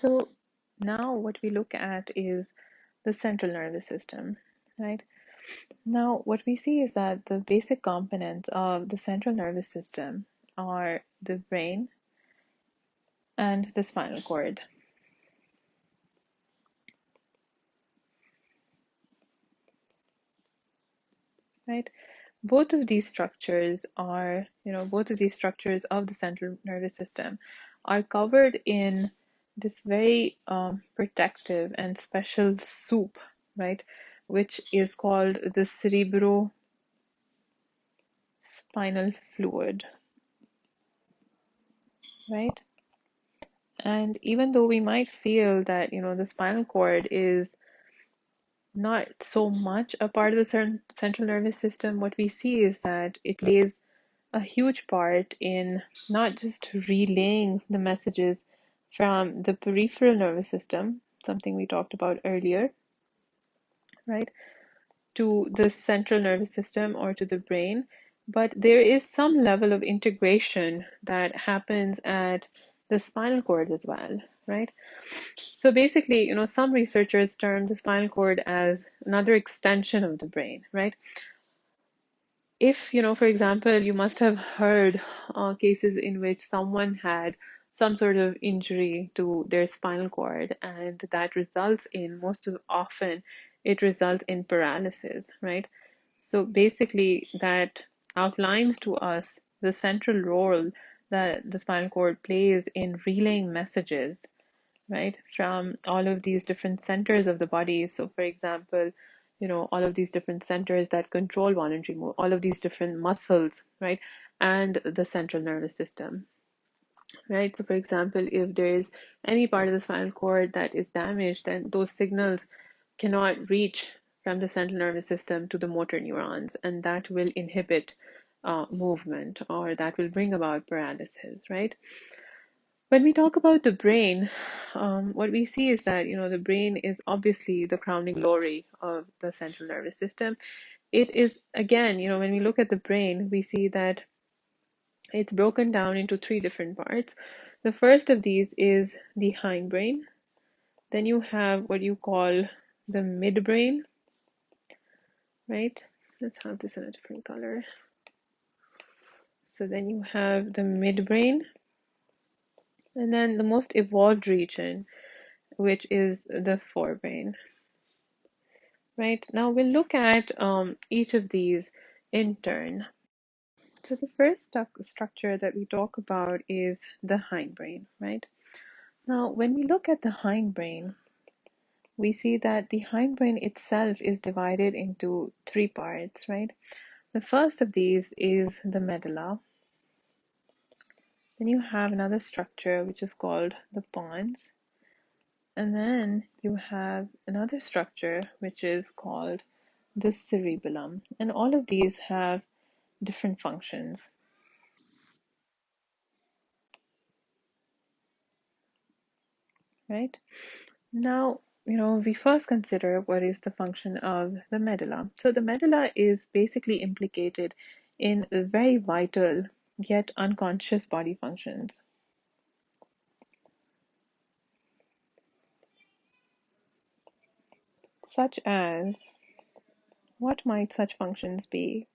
So now what we look at is the central nervous system, right? Now what we see is that the basic components of the central nervous system are the brain and the spinal cord, right? Both of these structures are, both of these structures of the central nervous system are covered in this very protective and special soup, right? Which is called the cerebrospinal fluid, right? And even though we might feel that, the spinal cord is not so much a part of the central nervous system, what we see is that it plays a huge part in not just relaying the messages from the peripheral nervous system, something we talked about earlier, right, to the central nervous system or to the brain, but there is some level of integration that happens at the spinal cord as well, right? So basically, some researchers term the spinal cord as another extension of the brain, right? If, for example, you must have heard cases in which someone had some sort of injury to their spinal cord, and that results in, most of often, it results in paralysis, right? So basically, that outlines to us the central role that the spinal cord plays in relaying messages, right, from all of these different centers of the body. So, for example, all of these different centers that control voluntary movement, all of these different muscles, right, and the central nervous system, right? So, for example, if there is any part of the spinal cord that is damaged, then those signals cannot reach from the central nervous system to the motor neurons, and that will inhibit movement, or that will bring about paralysis, right? When we talk about the brain, what we see is that, the brain is obviously the crowning glory of the central nervous system. It is, again, when we look at the brain, we see that it's broken down into three different parts. The first of these is the hindbrain. Then you have what you call the midbrain, right? Let's have this in a different color. So then you have the midbrain, and then the most evolved region, which is the forebrain. Right, now we'll look at each of these in turn. So the first structure that we talk about is the hindbrain, right? Now, when we look at the hindbrain, we see that the hindbrain itself is divided into three parts, right? The first of these is the medulla. Then you have another structure which is called the pons. And then you have another structure which is called the cerebellum. And all of these have different functions, right? Now, we first consider what is the function of the medulla. So the medulla is basically implicated in very vital yet unconscious body functions, such as, what might such functions be?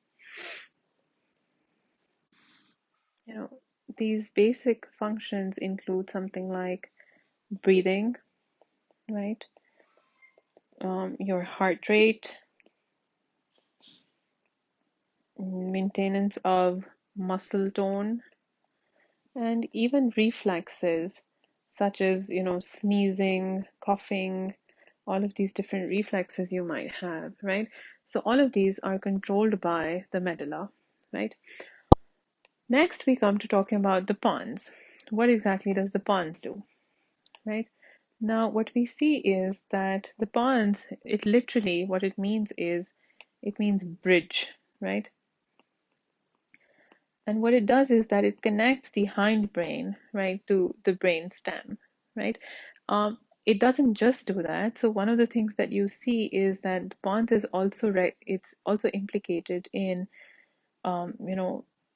You know, these basic functions include something like breathing, right? Your heart rate, maintenance of muscle tone, and even reflexes such as, sneezing, coughing, all of these different reflexes you might have, right? So all of these are controlled by the medulla, right? Next, we come to talking about the pons. What exactly does the pons do, right? Now, what we see is that the pons, it literally, what it means is, it means bridge, right? And what it does is that it connects the hindbrain, right, to the brain stem, right? It doesn't just do that. So one of the things that you see is that the pons is also it's also implicated in,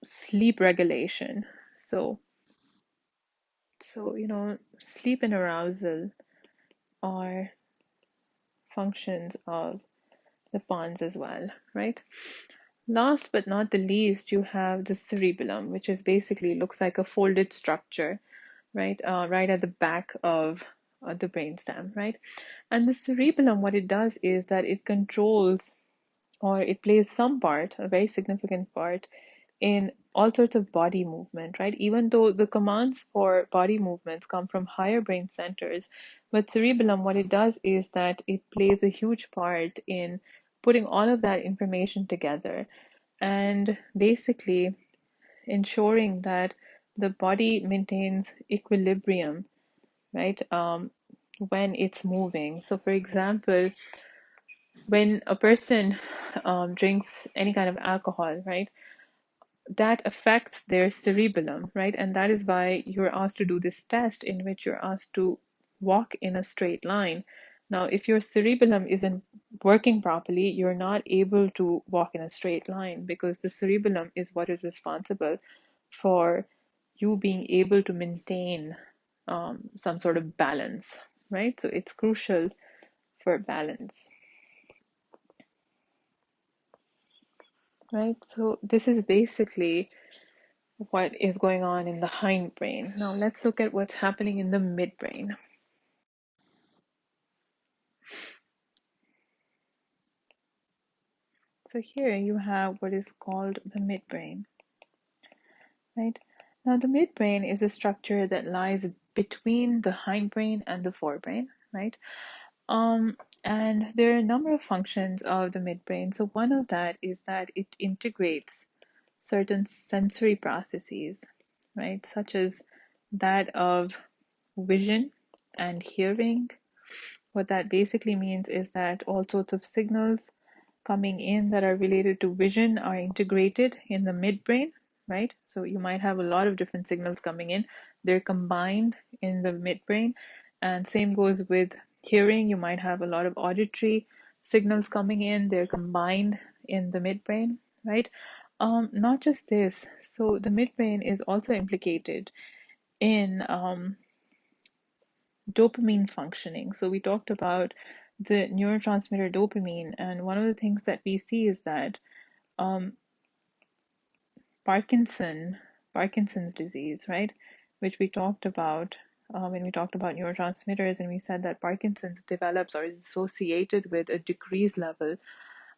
sleep regulation. So So, sleep and arousal are functions of the pons as well, right? Last but not the least, you have the cerebellum, which is basically looks like a folded structure, right? Right at the back of the brainstem, right? And the cerebellum, what it does is that it controls or it plays some part, a very significant part, in all sorts of body movement, right? Even though the commands for body movements come from higher brain centers, but cerebellum, what it does is that it plays a huge part in putting all of that information together and basically ensuring that the body maintains equilibrium, right? When it's moving. So, for example, when a person drinks any kind of alcohol, right, that affects their cerebellum, right? And that is why you're asked to do this test in which you're asked to walk in a straight line. Now, if your cerebellum isn't working properly, you're not able to walk in a straight line because the cerebellum is what is responsible for you being able to maintain some sort of balance, right? So it's crucial for balance, right? So this is basically what is going on in the hindbrain. Now let's look at what's happening in the midbrain. So here you have what is called the midbrain, right? Now the midbrain is a structure that lies between the hindbrain and the forebrain, right? Um, and there are a number of functions of the midbrain. So one of that is that it integrates certain sensory processes, right? Such as that of vision and hearing. What that basically means is that all sorts of signals coming in that are related to vision are integrated in the midbrain, right? So you might have a lot of different signals coming in. They're combined in the midbrain. And same goes with hearing. You might have a lot of auditory signals coming in. They're combined in the midbrain, right? Not just this. So the midbrain is also implicated in dopamine functioning. So we talked about the neurotransmitter dopamine, and one of the things that we see is that um, Parkinson's disease, right, which we talked about when we talked about neurotransmitters, and we said that Parkinson's develops or is associated with a decreased level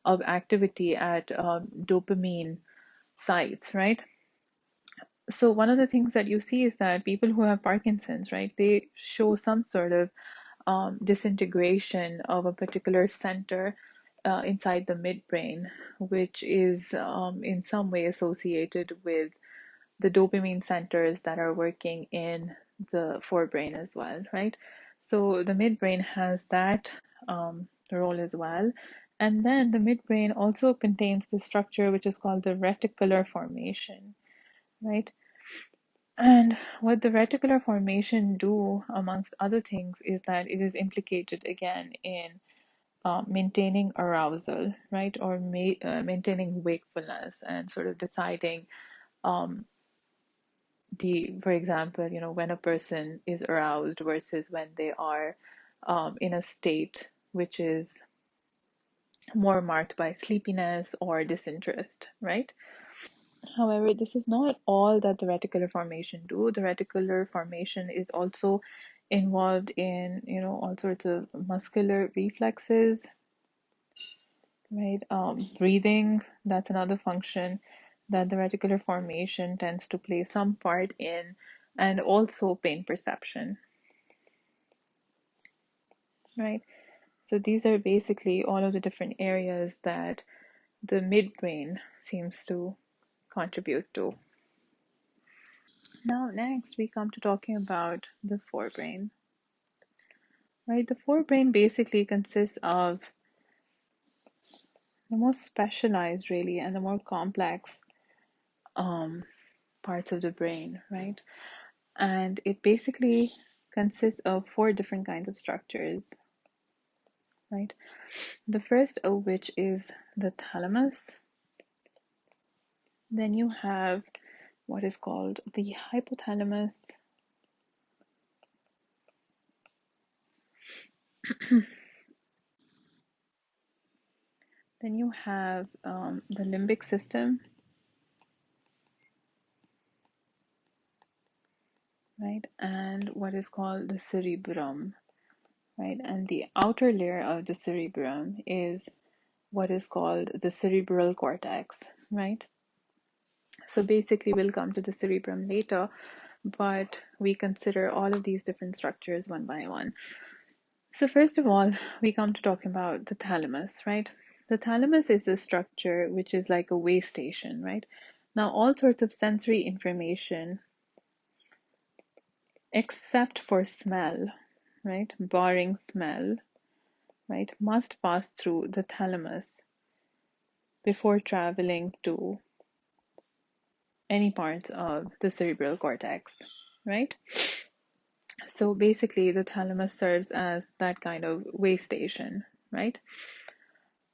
of activity at dopamine sites, right? So one of the things that you see is that people who have Parkinson's, right, they show some sort of disintegration of a particular center inside the midbrain, which is in some way associated with the dopamine centers that are working in the forebrain as well, right? So the midbrain has that role as well. And then the midbrain also contains the structure which is called the reticular formation, right? And what the reticular formation do, amongst other things, is that it is implicated again in maintaining arousal, right, or maintaining wakefulness and sort of deciding um, for example, when a person is aroused versus when they are in a state which is more marked by sleepiness or disinterest, right? However, this is not all that the reticular formation do. The reticular formation is also involved in, all sorts of muscular reflexes, right? Breathing, that's another function that the reticular formation tends to play some part in, and also pain perception, right? So these are basically all of the different areas that the midbrain seems to contribute to. Now, next we come to talking about the forebrain, right? The forebrain basically consists of the most specialized, really, and the more complex um, parts of the brain, right? And it basically consists of four different kinds of structures, right? The first of which is the thalamus. Then you have what is called the hypothalamus, Then you have the limbic system, right? And what is called the cerebrum, right? And the outer layer of the cerebrum is what is called the cerebral cortex, right? So basically, we'll come to the cerebrum later, but we consider all of these different structures one by one. So first of all, we come to talking about the thalamus, right? The thalamus is a structure which is like a way station, right? Now, all sorts of sensory information, except for smell, right? Barring smell, right, must pass through the thalamus before traveling to any parts of the cerebral cortex, right? So basically, the thalamus serves as that kind of way station, right?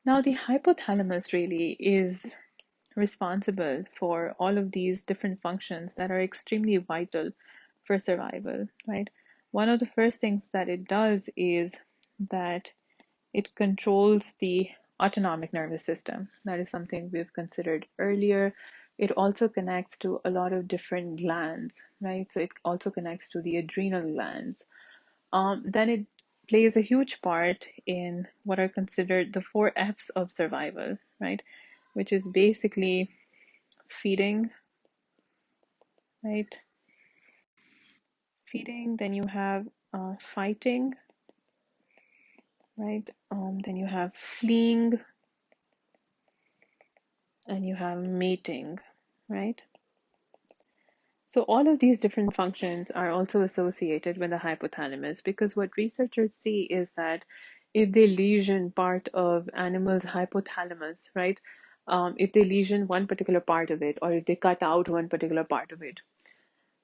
Now, the hypothalamus really is responsible for all of these different functions that are extremely vital for survival, right? One of the first things that it does is that it controls the autonomic nervous system. That is something we've considered earlier. It also connects to a lot of different glands, right? So it also connects to the adrenal glands. Then it plays a huge part in what are considered the four F's of survival, right? Which is basically feeding, right? Feeding, then you have fighting, right? Then you have fleeing, and you have mating, right? So all of these different functions are also associated with the hypothalamus because what researchers see is that if they lesion part of animals' hypothalamus, right? If they lesion one particular part of it, or if they cut out one particular part of it,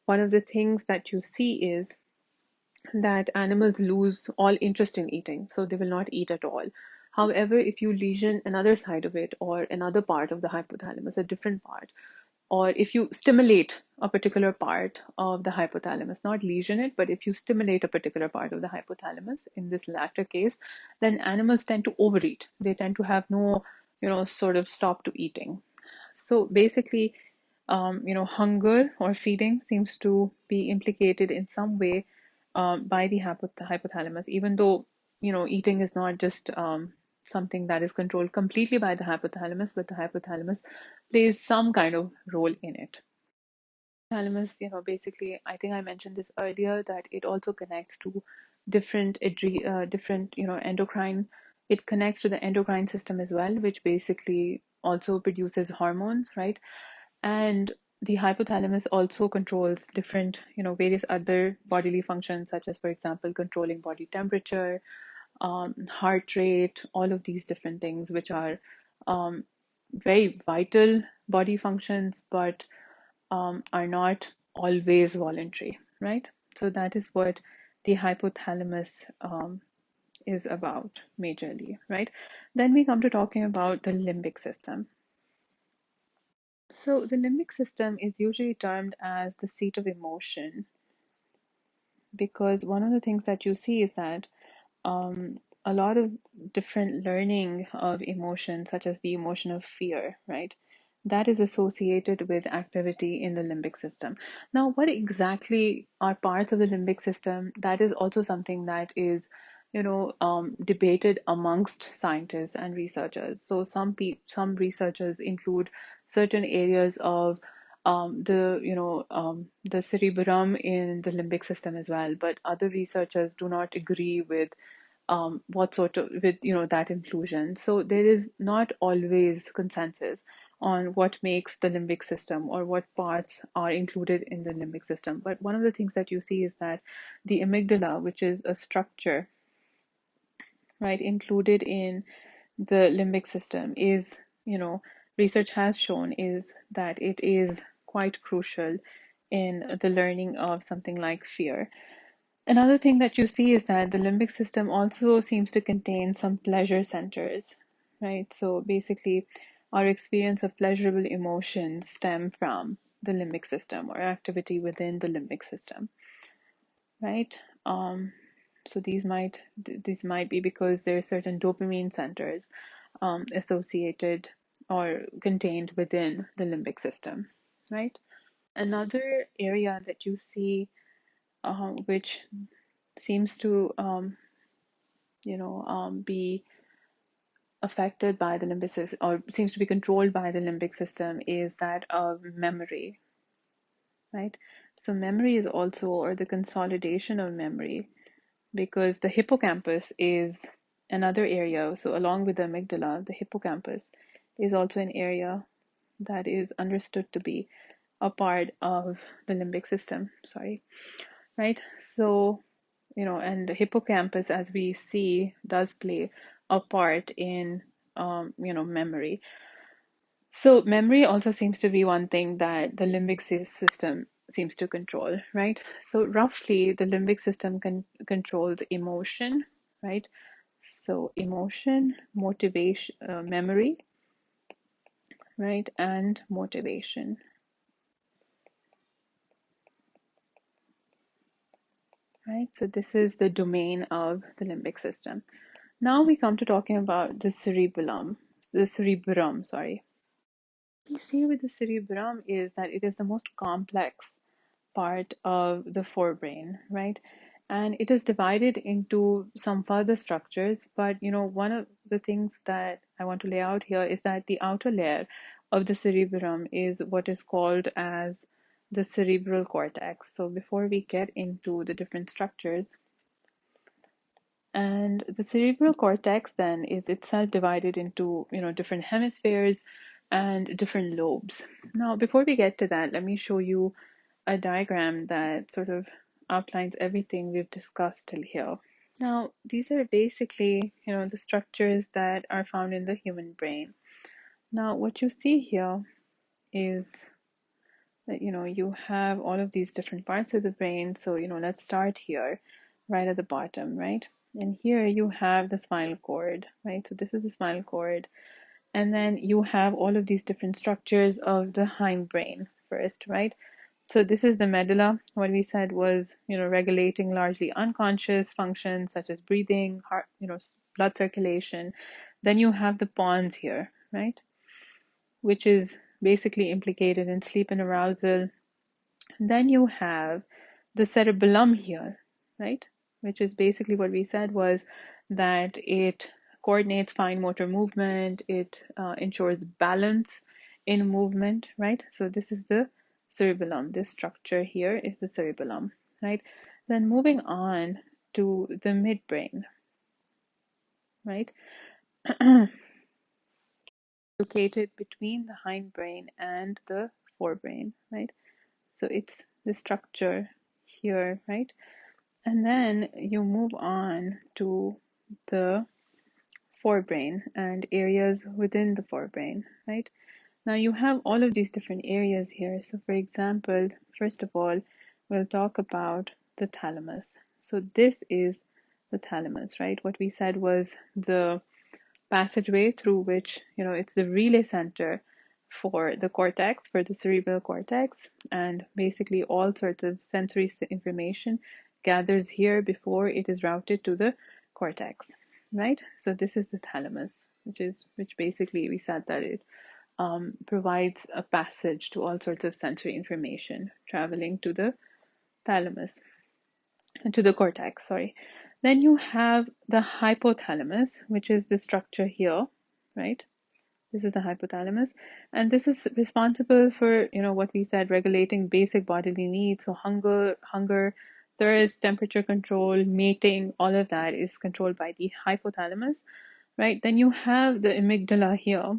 one of the things that you see is that animals lose all interest in eating, so they will not eat at all. However, if you lesion another side of it or another part of the hypothalamus, a different part, or if you stimulate a particular part of the hypothalamus, not lesion it, but if you stimulate a particular part of the hypothalamus, in this latter case, then animals tend to overeat. They tend to have no, sort of stop to eating. So basically, hunger or feeding seems to be implicated in some way by the hypothalamus, even though, eating is not just something that is controlled completely by the hypothalamus, but the hypothalamus plays some kind of role in it. Hypothalamus, basically, I think I mentioned this earlier that it also connects to different, endocrine. It connects to the endocrine system as well, which basically also produces hormones, right? And the hypothalamus also controls different, various other bodily functions, such as, for example, controlling body temperature, heart rate, all of these different things, which are um, very vital body functions, but are not always voluntary, right? So that is what the hypothalamus is about majorly, right? Then we come to talking about the limbic system. So the limbic system is usually termed as the seat of emotion because one of the things that you see is that a lot of different learning of emotion, such as the emotion of fear, right? That is associated with activity in the limbic system. Now, what exactly are parts of the limbic system? That is also something that is, debated amongst scientists and researchers. So some researchers include certain areas of the cerebrum in the limbic system as well, but other researchers do not agree with what sort of with that inclusion. So there is not always consensus on what makes the limbic system or what parts are included in the limbic system. But one of the things that you see is that the amygdala, which is a structure, right, included in the limbic system, is, research has shown is that it is quite crucial in the learning of something like fear. Another thing that you see is that the limbic system also seems to contain some pleasure centers, right? So basically, our experience of pleasurable emotions stem from the limbic system or activity within the limbic system, right? Um, So these might be because there are certain dopamine centers associated or contained within the limbic system, right? Another area that you see which seems to be affected by the limbic system or seems to be controlled by the limbic system is that of memory, right? So memory is also, or the consolidation of memory, because the hippocampus is another area. So along with the amygdala, the hippocampus is also an area that is understood to be a part of the limbic system, sorry, right? So, and the hippocampus, as we see, does play a part in, memory. So memory also seems to be one thing that the limbic system seems to control, right? So roughly, the limbic system controls emotion, right? So emotion, motivation, memory, right, and motivation, right? So this is the domain of the limbic system. Now we come to talking about the cerebrum, sorry. What we see with the cerebrum is that it is the most complex part of the forebrain, right? And it is divided into some further structures, but one of the things that I want to lay out here is that the outer layer of the cerebrum is what is called as the cerebral cortex. So before we get into the different structures, and the cerebral cortex then is itself divided into, different hemispheres and different lobes. Now, before we get to that, let me show you a diagram that sort of outlines everything we've discussed till here. Now, these are basically, the structures that are found in the human brain. Now, what you see here is that, you have all of these different parts of the brain. So, let's start here, right at the bottom, right? And here you have the spinal cord, right? So this is the spinal cord. And then you have all of these different structures of the hindbrain first, right? So this is the medulla. What we said was, regulating largely unconscious functions such as breathing, heart, blood circulation. Then you have the pons here, right? Which is basically implicated in sleep and arousal. Then you have the cerebellum here, right? Which is basically what we said was that it coordinates fine motor movement, it ensures balance in movement, right? So this is the cerebellum. This structure here is the cerebellum, right? Then moving on to the midbrain, right? Located between the hindbrain and the forebrain, right? So it's the structure here, right? And then you move on to the forebrain and areas within the forebrain, right? Now you have all of these different areas here. So for example, first of all, we'll talk about the thalamus. So this is the thalamus, right? What we said was the passageway through which, it's the relay center for the cortex, for the cerebral cortex, and basically all sorts of sensory information gathers here before it is routed to the cortex, right? So this is the thalamus, which basically we said that it provides a passage to all sorts of sensory information traveling to the thalamus, to the cortex, sorry. Then you have the hypothalamus, which is the structure here, right? This is the hypothalamus, and this is responsible for, what we said, regulating basic bodily needs. So hunger, thirst, temperature control, mating, all of that is controlled by the hypothalamus, right? Then you have the amygdala here,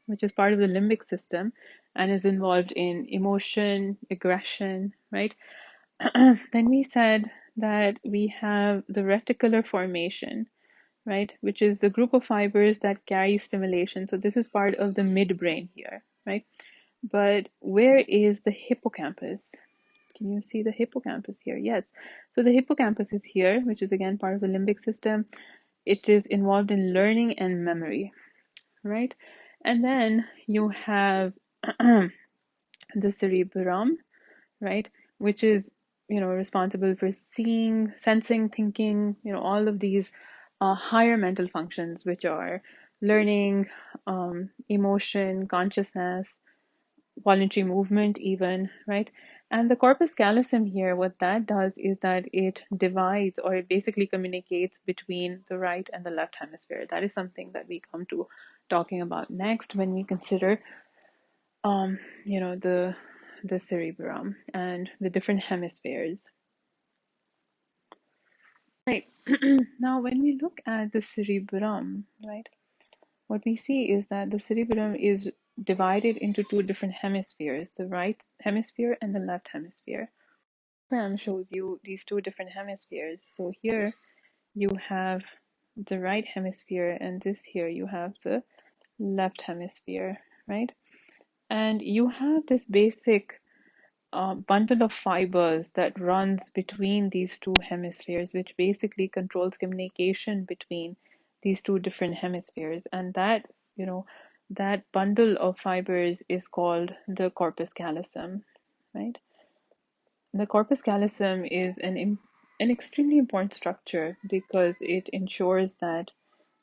which is part of the limbic system and is involved in emotion, aggression, right? Then we said that we have the reticular formation, right, which is the group of fibers that carry stimulation. So this is part of the midbrain here, right? But where is the hippocampus? Can you see the hippocampus here? Yes. So the hippocampus is here, which is again part of the limbic system. It is involved in learning and memory, right? And then you have the cerebrum, right, which is responsible for seeing, sensing, thinking, all of these higher mental functions, which are learning, emotion, consciousness, voluntary movement, even, right? And the corpus callosum here, what that does is that it divides, or it basically communicates between the right and the left hemisphere. That is something that we come to talking about next when we consider, um, the cerebrum and the different hemispheres. Right. Now, when we look at the cerebrum, right, what we see is that the cerebrum is divided into two different hemispheres, the right hemisphere and the left hemisphere. Diagram shows you these two different hemispheres. So here you have the right hemisphere, and this here you have the left hemisphere, right? And you have this basic bundle of fibers that runs between these two hemispheres, which basically controls communication between these two different hemispheres. And that bundle of fibers is called the corpus callosum, right? The corpus callosum is an extremely important structure because it ensures that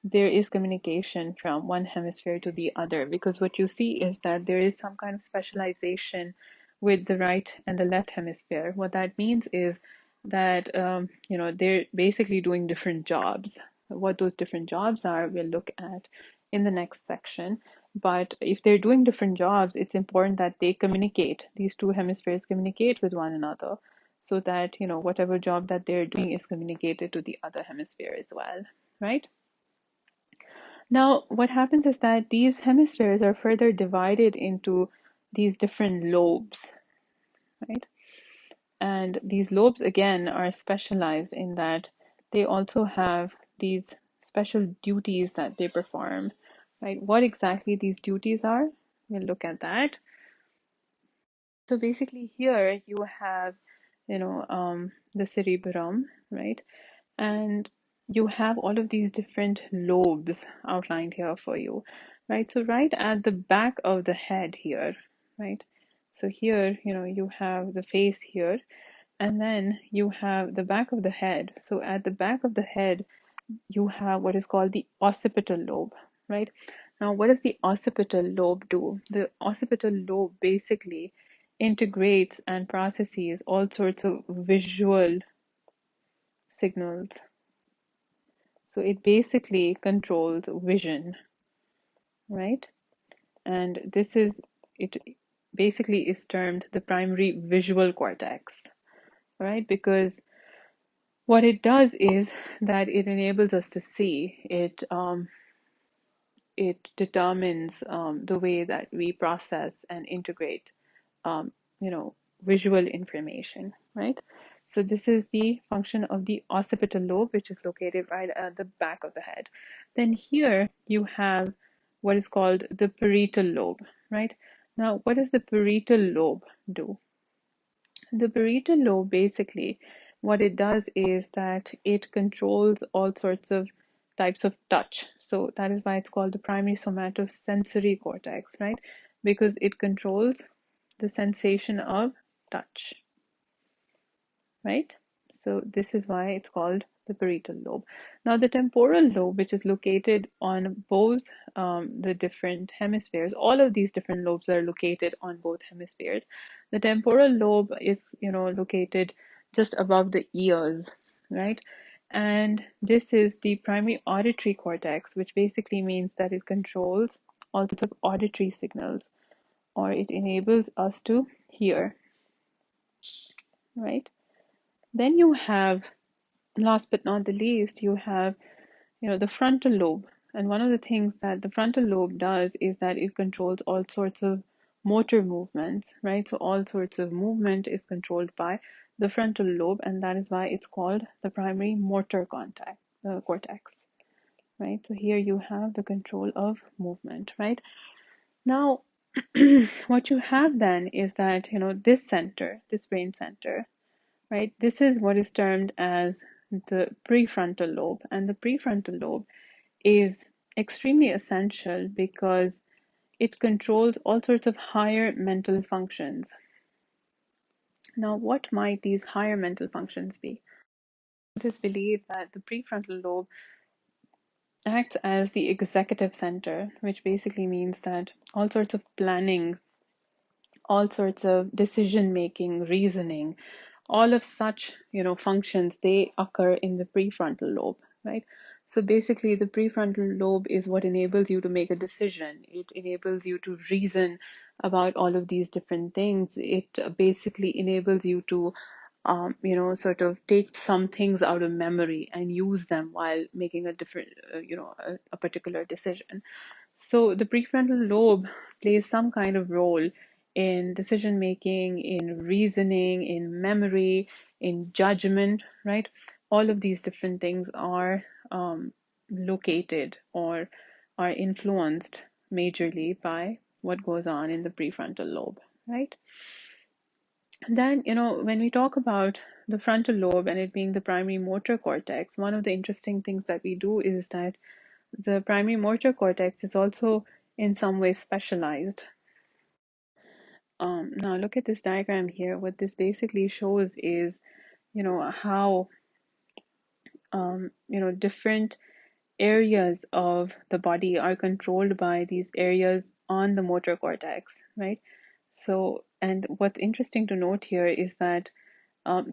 there is communication from one hemisphere to the other, because what you see is that there is some kind of specialization with the right and the left hemisphere. What that means is that they're basically doing different jobs. What those different jobs are, we'll look at in the next section. But if they're doing different jobs, it's important that they communicate. These two hemispheres communicate with one another so that whatever job that they're doing is communicated to the other hemisphere as well, right? Now, what happens is that these hemispheres are further divided into these different lobes, right? And these lobes, again, are specialized in that they also have these special duties that they perform, right? What exactly these duties are, we'll look at that. So basically here you have, the cerebrum, right? And you have all of these different lobes outlined here for you, right? So right at the back of the head here, right? So here, you have the face here, and then you have the back of the head. So at the back of the head, you have what is called the occipital lobe, right? Now, what does the occipital lobe do? The occipital lobe basically integrates and processes all sorts of visual signals. So it basically controls vision, right? And it basically is termed the primary visual cortex, right? Because what it does is that it enables us to see. It determines the way that we process and integrate, um, you know, visual information, right? So this is the function of the occipital lobe, which is located right at the back of the head. Then here you have what is called the parietal lobe, right? Now, what does the parietal lobe do? The parietal lobe basically, what it does is that it controls all sorts of types of touch. So that is why it's called the primary somatosensory cortex, right? Because it controls the sensation of touch, right? So this is why it's called the parietal lobe. Now the temporal lobe, which is located on both the different hemispheres, all of these different lobes are located on both hemispheres. The temporal lobe is, located just above the ears, right? And this is the primary auditory cortex, which basically means that it controls all sorts of auditory signals, or it enables us to hear, right? Then you have, last but not the least, you have, the frontal lobe. And one of the things that the frontal lobe does is that it controls all sorts of motor movements, right? So all sorts of movement is controlled by the frontal lobe, and that is why it's called the primary motor cortex, right? So here you have the control of movement, right? Now, what you have then is that, this center, this brain center, right? This is what is termed as the prefrontal lobe. And the prefrontal lobe is extremely essential because it controls all sorts of higher mental functions. Now, what might these higher mental functions be? Scientists believe that the prefrontal lobe acts as the executive center, which basically means that all sorts of planning, all sorts of decision making, reasoning, all of such, functions, they occur in the prefrontal lobe, right? So basically, the prefrontal lobe is what enables you to make a decision. It enables you to reason about all of these different things. It basically enables you to sort of take some things out of memory and use them while making a different, a particular decision. So the prefrontal lobe plays some kind of role in decision making, in reasoning, in memory, in judgment, right? All of these different things are located or are influenced majorly by what goes on in the prefrontal lobe, right? And then, when we talk about the frontal lobe and it being the primary motor cortex, one of the interesting things that we do is that the primary motor cortex is also in some way specialized. Now look at this diagram here. What this basically shows is, how, different areas of the body are controlled by these areas on the motor cortex, right? So, and what's interesting to note here is that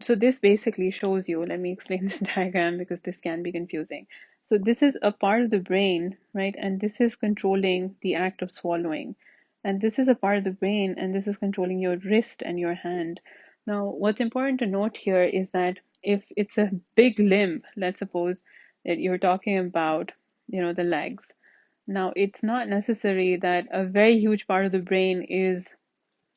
so this basically shows you, let me explain this diagram because this can be confusing. So this is a part of the brain, right? And this is controlling the act of swallowing. And this is a part of the brain, and this is controlling your wrist and your hand. Now, what's important to note here is that if it's a big limb, let's suppose that you're talking about, the legs. Now, it's not necessary that a very huge part of the brain is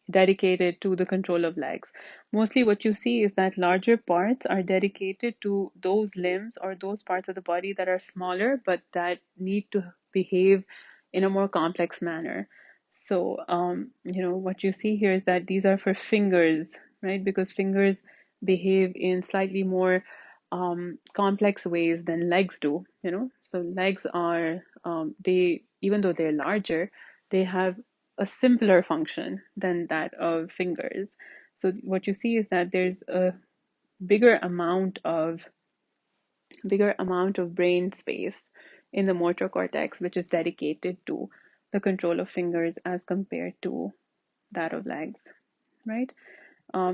dedicated to the control of legs. Mostly what you see is that larger parts are dedicated to those limbs or those parts of the body that are smaller but that need to behave in a more complex manner. So, what you see here is that these are for fingers, right? Because fingers behave in slightly more complex ways than legs do, So legs are, they, even though they're larger, they have a simpler function than that of fingers. So what you see is that there's a bigger amount of brain space in the motor cortex, which is dedicated to the control of fingers as compared to that of legs, right?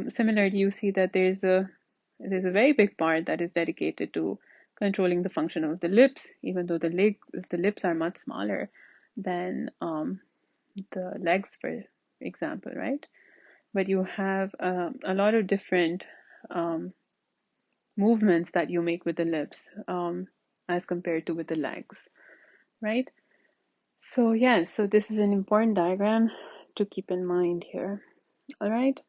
Similarly, you see that there's a very big part that is dedicated to controlling the function of the lips, even though the lips are much smaller than the legs, for example, right? But you have a lot of different um, movements that you make with the lips as compared to with the legs, right? So, yes, so this is an important diagram to keep in mind here. All right.